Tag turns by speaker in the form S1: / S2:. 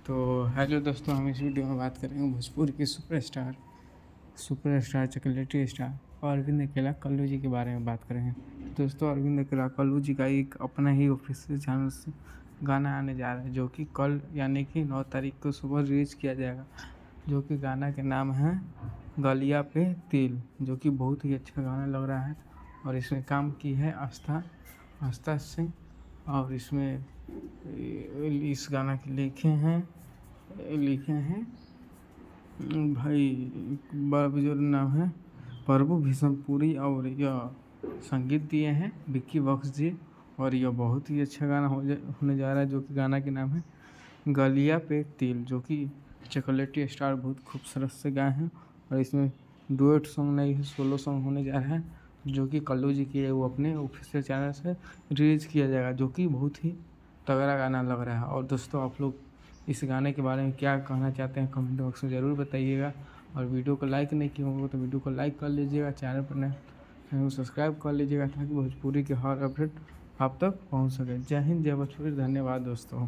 S1: तो हेलो दोस्तों, हम इस वीडियो में बात करेंगे भोजपुर के सुपरस्टार चॉकलेटी स्टार अरविंद अकेला कल्लू जी के बारे में बात करेंगे। दोस्तों, अरविंद अकेला कल्लू जी का एक अपना ही ऑफिशियल चैनल से गाना आने जा रहा है, जो कि कल यानी कि 9 तारीख को सुबह रिलीज किया जाएगा। जो कि गाना के नाम है गलिया पे तिल, जो कि बहुत ही अच्छा गाना लग रहा है। और इसमें काम की है आस्था सिंह। और इसमें इस गाना के लिखे हैं भाई बड़ा बुजुर्ग नाम है प्रभु भीषमपुरी। और यह संगीत दिए हैं विक्की बॉक्स जी। और यह बहुत ही अच्छा गाना होने जा रहा है, जो कि गाना के नाम है गलिया पे तिल, जो कि चॉकलेटी स्टार बहुत खूबसूरत से गाए हैं। और इसमें डुएट सॉन्ग नहीं है, सोलो सॉन्ग होने जा रहा है, जो कि कल्लू जी की है, वो अपने ऑफिशियल चैनल से रिलीज़ किया जाएगा, जो कि बहुत ही तगड़ा गाना लग रहा है। और दोस्तों, आप लोग इस गाने के बारे में क्या कहना चाहते हैं कमेंट बॉक्स में ज़रूर बताइएगा। और वीडियो को लाइक नहीं किए होंगे तो वीडियो को लाइक कर लीजिएगा, चैनल पर नए चैनल को सब्सक्राइब कर लीजिएगा, ताकि भोजपुरी के हर अपडेट आप तक पहुंच सके। जय हिंद, जय भोजपुरी। धन्यवाद दोस्तों।